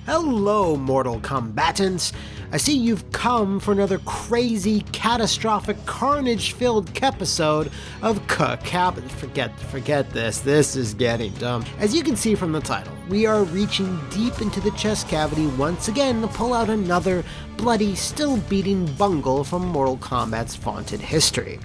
Hello, Mortal Kombatants! I see you've come for another crazy, catastrophic, carnage-filled episode of Forget this. This is getting dumb. As you can see from the title, we are reaching deep into the chest cavity once again to pull out another bloody, still-beating bungle from Mortal Kombat's vaunted history.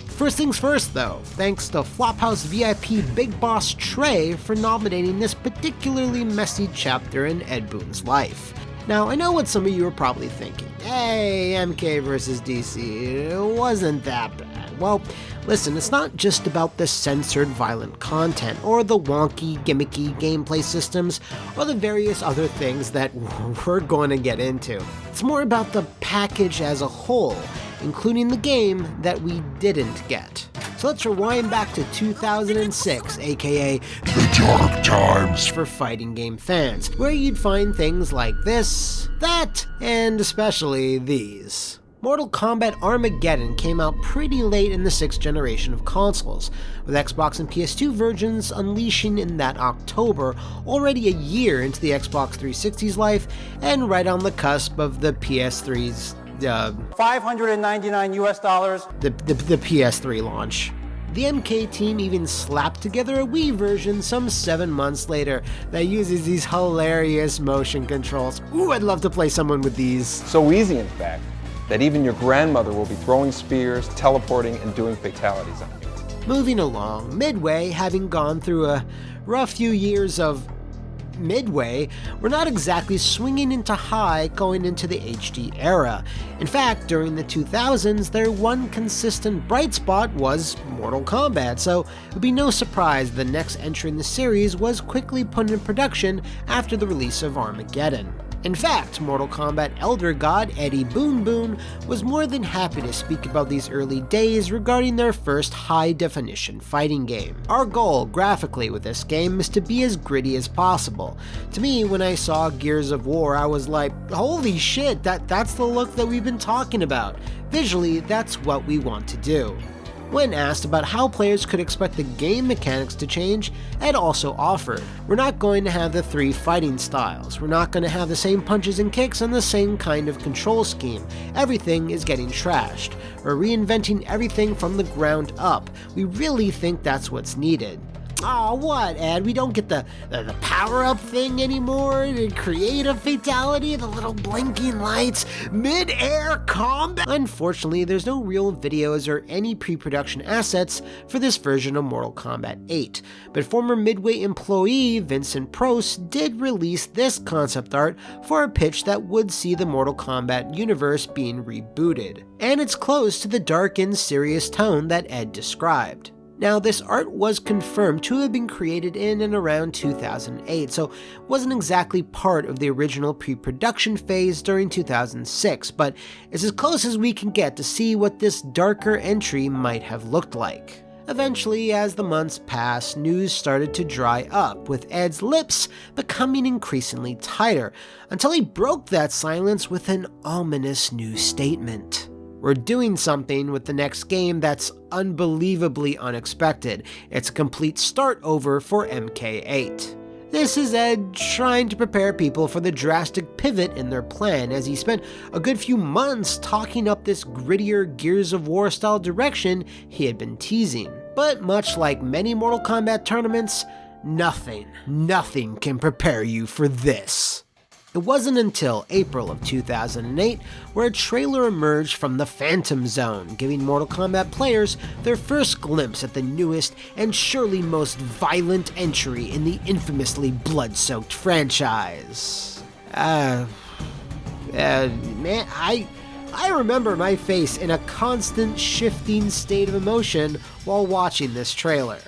First things first though, thanks to Flophouse VIP Big Boss Trey for nominating this particularly messy chapter in Ed Boon's life. Now, I know what some of you are probably thinking. Hey, MK vs. DC, it wasn't that bad. Well, listen, it's not just about the censored violent content, or the wonky, gimmicky gameplay systems, or the various other things that we're going to get into. It's more about the package as a whole, including the game that we didn't get. So let's rewind back to 2006, aka the dark times for fighting game fans, where you'd find things like this, that, and especially these. Mortal Kombat Armageddon came out pretty late in the 6th generation of consoles, with Xbox and PS2 versions unleashing in that October, already a year into the Xbox 360's life, and right on the cusp of the PS3's $599 US. The PS3 launch. The MK team even slapped together a Wii version some 7 months later that uses these hilarious motion controls. Ooh, I'd love to play someone with these. So easy, in fact, that even your grandmother will be throwing spears, teleporting, and doing fatalities on you. Moving along, Midway, having gone through a rough few years of Midway, we're not exactly swinging into high going into the HD era. In fact, during the 2000s, their one consistent bright spot was Mortal Kombat, so it would be no surprise the next entry in the series was quickly put in production after the release of Armageddon. In fact, Mortal Kombat Elder God Ed Boon was more than happy to speak about these early days regarding their first high-definition fighting game. Our goal, graphically, with this game is to be as gritty as possible. To me, when I saw Gears of War, I was like, holy shit, that's the look that we've been talking about. Visually, that's what we want to do. When asked about how players could expect the game mechanics to change, Ed also offered, we're not going to have the 3 fighting styles, we're not going to have the same punches and kicks and the same kind of control scheme, everything is getting trashed, we're reinventing everything from the ground up, we really think that's what's needed. Aw, what, Ed? We don't get the power-up thing anymore? The creative fatality? The little blinking lights? Mid-air combat? Unfortunately, there's no real videos or any pre-production assets for this version of Mortal Kombat 8, but former Midway employee Vincent Prost did release this concept art for a pitch that would see the Mortal Kombat universe being rebooted, and it's close to the dark and serious tone that Ed described. Now, this art was confirmed to have been created in and around 2008, so it wasn't exactly part of the original pre-production phase during 2006, but it's as close as we can get to see what this darker entry might have looked like. Eventually, as the months passed, news started to dry up, with Ed's lips becoming increasingly tighter, until he broke that silence with an ominous new statement. We're doing something with the next game that's unbelievably unexpected. It's a complete start over for MK8. This is Ed trying to prepare people for the drastic pivot in their plan, as he spent a good few months talking up this grittier Gears of War style direction he had been teasing. But much like many Mortal Kombat tournaments, nothing can prepare you for this. It wasn't until April of 2008 where a trailer emerged from the Phantom Zone, giving Mortal Kombat players their first glimpse at the newest and surely most violent entry in the infamously blood-soaked franchise. Man, I remember my face in a constant shifting state of emotion while watching this trailer.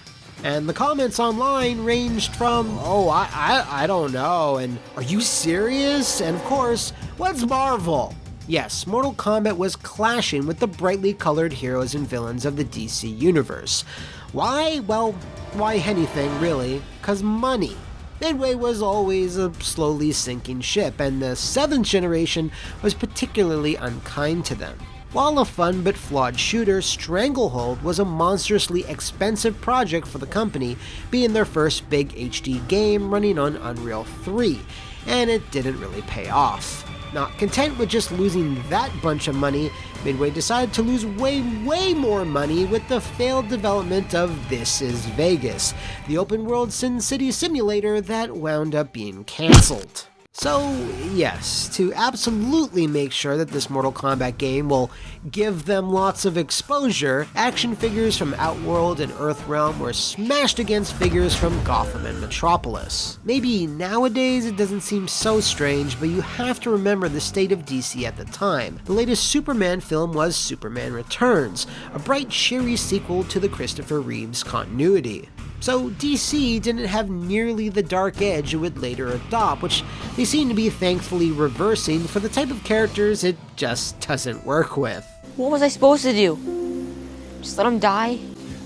And the comments online ranged from, oh, I don't know, and are you serious? And of course, what's Marvel? Yes, Mortal Kombat was clashing with the brightly colored heroes and villains of the DC universe. Why? Well, why anything, really? 'Cause money. Midway was always a slowly sinking ship, and the 7th generation was particularly unkind to them. While a fun but flawed shooter, Stranglehold was a monstrously expensive project for the company, being their first big HD game running on Unreal 3. and it didn't really pay off. Not content with just losing that bunch of money, Midway decided to lose way more money with the failed development of This Is Vegas, the open-world Sin City simulator that wound up being cancelled. So yes, to absolutely make sure that this Mortal Kombat game will give them lots of exposure, action figures from Outworld and Earthrealm were smashed against figures from Gotham and Metropolis. Maybe nowadays it doesn't seem so strange, but you have to remember the state of DC at the time. The latest Superman film was Superman Returns, a bright, cheery sequel to the Christopher Reeves continuity. So DC didn't have nearly the dark edge it would later adopt, which they seem to be thankfully reversing for the type of characters it just doesn't work with. What was I supposed to do? Just let him die?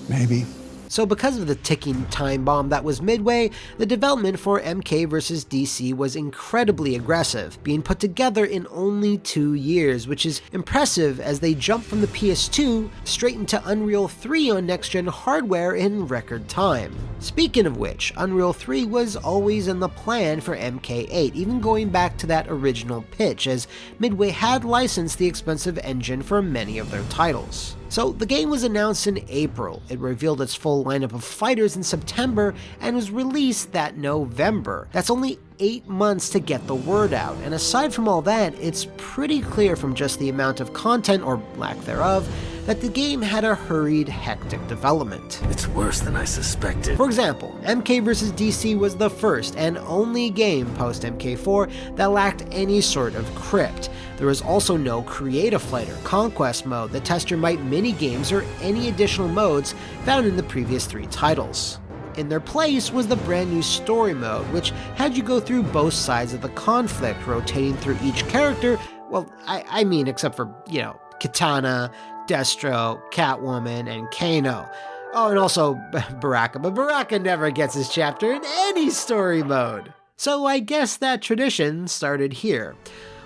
Maybe. So because of the ticking time bomb that was Midway, the development for MK vs. DC was incredibly aggressive, being put together in only 2 years, which is impressive as they jumped from the PS2 straight into Unreal 3 on next-gen hardware in record time. Speaking of which, Unreal 3 was always in the plan for MK8, even going back to that original pitch, as Midway had licensed the expensive engine for many of their titles. So the game was announced in April, it revealed its full lineup of fighters in September, and was released that November. That's only 8 months to get the word out, and aside from all that, it's pretty clear from just the amount of content, or lack thereof, that the game had a hurried, hectic development. It's worse than I suspected. For example, MK vs. DC was the first and only game post-MK4 that lacked any sort of crypt. There was also no Creative Fighter, Conquest Mode, the Tester Might minigames, or any additional modes found in the previous 3 titles. In their place was the brand new Story Mode, which had you go through both sides of the conflict, rotating through each character, well, I mean except for, Kitana, Destro, Catwoman, and Kano. Oh, and also Baraka, but Baraka never gets his chapter in any story mode. So I guess that tradition started here.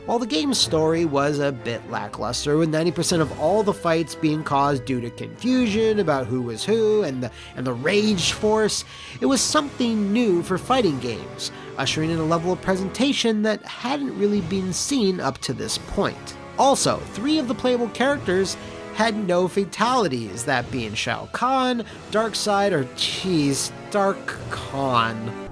While the game's story was a bit lackluster, with 90% of all the fights being caused due to confusion about who was who and the Rage Force, it was something new for fighting games, ushering in a level of presentation that hadn't really been seen up to this point. Also, 3 of the playable characters had no fatalities, that being Shao Kahn, Darkseid, or Dark Khan.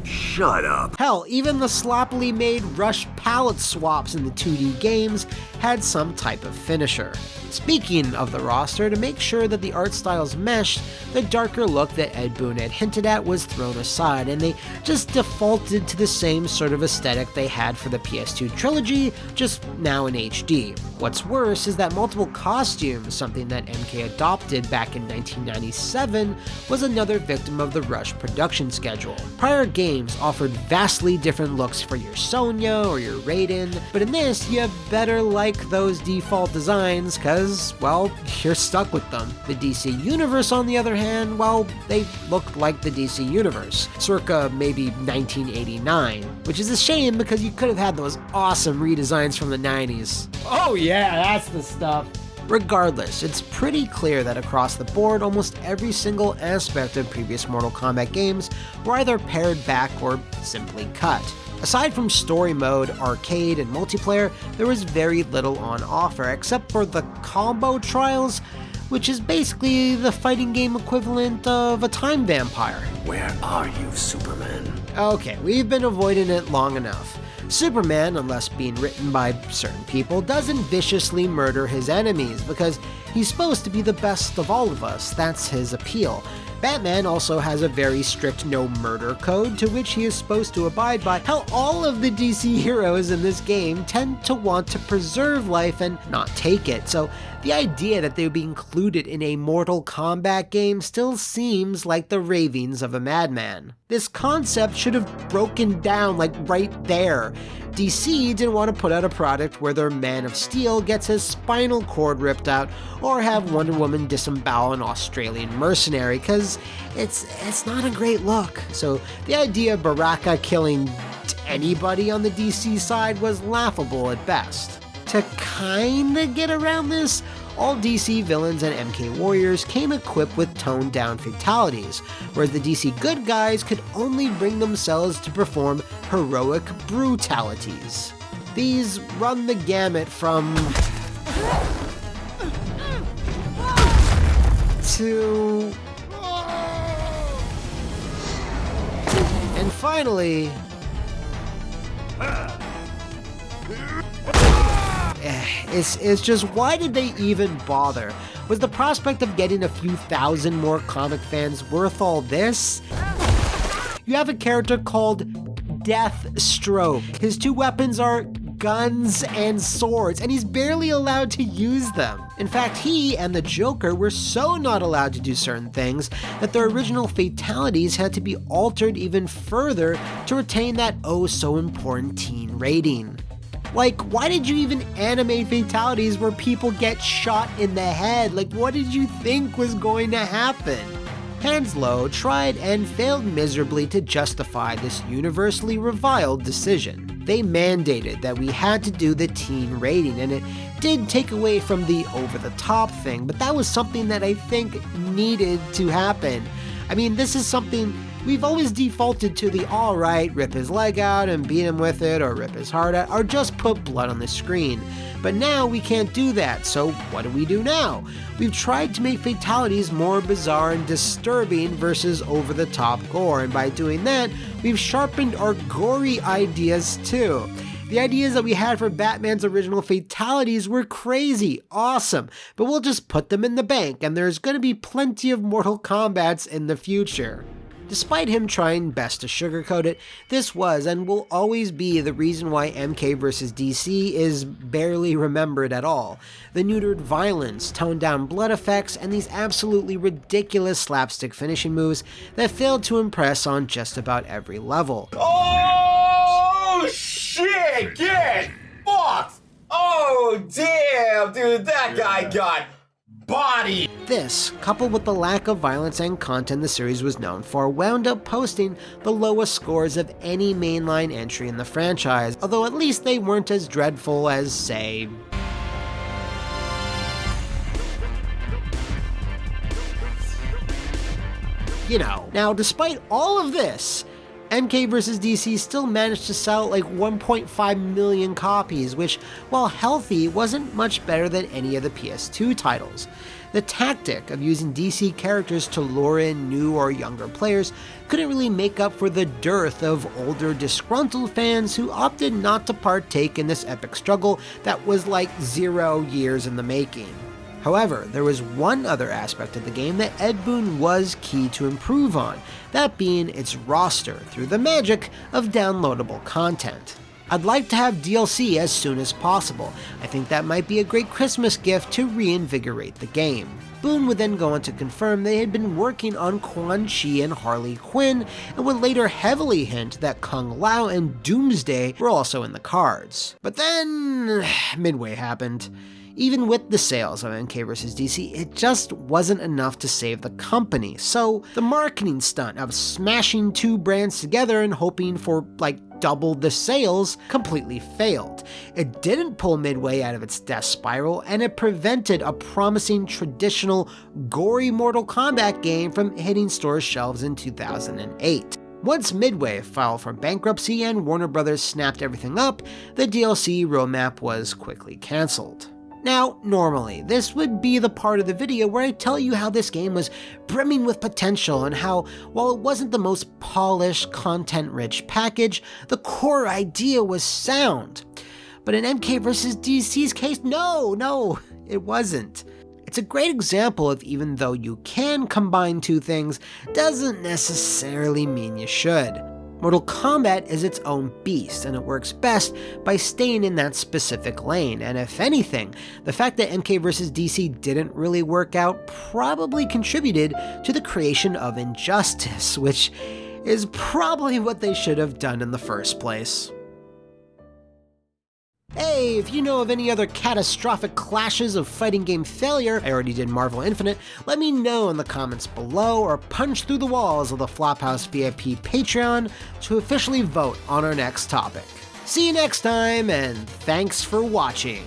Shut up. Hell, even the sloppily made rush palette swaps in the 2D games had some type of finisher. Speaking of the roster, to make sure that the art styles meshed, the darker look that Ed Boon had hinted at was thrown aside, and they just defaulted to the same sort of aesthetic they had for the PS2 trilogy, just now in HD. What's worse is that multiple costumes, something that MK adopted back in 1997, was another victim of the rushed production schedule. Prior games offered vastly different looks for your Sonya or your Raiden, but in this, you better like those default designs, cause, well, you're stuck with them. The DC Universe, on the other hand, well, they looked like the DC Universe, circa maybe 1989, which is a shame because you could have had those awesome redesigns from the 90s. Oh yeah, that's the stuff. Regardless, it's pretty clear that across the board, almost every single aspect of previous Mortal Kombat games were either pared back or simply cut. Aside from story mode, arcade, and multiplayer, there was very little on offer except for the combo trials, which is basically the fighting game equivalent of a time vampire. Where are you, Superman? Okay, we've been avoiding it long enough. Superman, unless being written by certain people, doesn't viciously murder his enemies because he's supposed to be the best of all of us. That's his appeal. Batman also has a very strict no murder code to which he is supposed to abide by. Hell, all of the DC heroes in this game tend to want to preserve life and not take it, so the idea that they would be included in a Mortal Kombat game still seems like the ravings of a madman. This concept should have broken down right there. DC didn't want to put out a product where their Man of Steel gets his spinal cord ripped out, or have Wonder Woman disembowel an Australian mercenary, cause it's not a great look. So the idea of Baraka killing anybody on the DC side was laughable at best. To kinda get around this, all DC villains and MK warriors came equipped with toned down fatalities, whereas the DC good guys could only bring themselves to perform heroic brutalities. These run the gamut from to... And finally... It's just, why did they even bother? Was the prospect of getting a few thousand more comic fans worth all this? You have a character called Deathstroke. His two weapons are guns and swords, and he's barely allowed to use them. In fact, he and the Joker were so not allowed to do certain things that their original fatalities had to be altered even further to retain that oh so important teen rating. Like, why did you even animate fatalities where people get shot in the head? Like, what did you think was going to happen? Hanslow tried and failed miserably to justify this universally reviled decision. They mandated that we had to do the teen rating, and it did take away from the over-the-top thing, but that was something that I think needed to happen. I mean, this is something we've always defaulted to the alright, rip his leg out and beat him with it, or rip his heart out, or just put blood on the screen. But now we can't do that, so what do we do now? We've tried to make fatalities more bizarre and disturbing versus over-the-top gore, and by doing that, we've sharpened our gory ideas too. The ideas that we had for Batman's original fatalities were crazy, awesome, but we'll just put them in the bank, and there's gonna be plenty of Mortal Kombats in the future. Despite him trying best to sugarcoat it, this was and will always be the reason why MK vs. DC is barely remembered at all. The neutered violence, toned down blood effects, and these absolutely ridiculous slapstick finishing moves that failed to impress on just about every level. Oh shit! Get fucked! Oh damn, dude, that guy got body. This, coupled with the lack of violence and content the series was known for, wound up posting the lowest scores of any mainline entry in the franchise, although at least they weren't as dreadful as, say, you know. Now, despite all of this, MK vs. DC still managed to sell like 1.5 million copies, which, while healthy, wasn't much better than any of the PS2 titles. The tactic of using DC characters to lure in new or younger players couldn't really make up for the dearth of older, disgruntled fans who opted not to partake in this epic struggle that was like 0 years in the making. However, there was one other aspect of the game that Ed Boon was key to improve on, that being its roster through the magic of downloadable content. I'd like to have DLC as soon as possible. I think that might be a great Christmas gift to reinvigorate the game. Boon would then go on to confirm they had been working on Quan Chi and Harley Quinn, and would later heavily hint that Kung Lao and Doomsday were also in the cards. But then Midway happened. Even with the sales of MK vs. DC, it just wasn't enough to save the company, so the marketing stunt of smashing two brands together and hoping for like double the sales completely failed. It didn't pull Midway out of its death spiral, and it prevented a promising traditional gory Mortal Kombat game from hitting store shelves in 2008. Once Midway filed for bankruptcy and Warner Bros. Snapped everything up, the DLC roadmap was quickly cancelled. Now, normally, this would be the part of the video where I tell you how this game was brimming with potential and how, while it wasn't the most polished, content-rich package, the core idea was sound. But in MK vs. DC's case, no, it wasn't. It's a great example of even though you can combine two things, doesn't necessarily mean you should. Mortal Kombat is its own beast, and it works best by staying in that specific lane, and if anything, the fact that MK vs. DC didn't really work out probably contributed to the creation of Injustice, which is probably what they should have done in the first place. Hey, if you know of any other catastrophic clashes of fighting game failure, I already did Marvel Infinite, let me know in the comments below or punch through the walls of the Flophouse VIP Patreon to officially vote on our next topic. See you next time, and thanks for watching.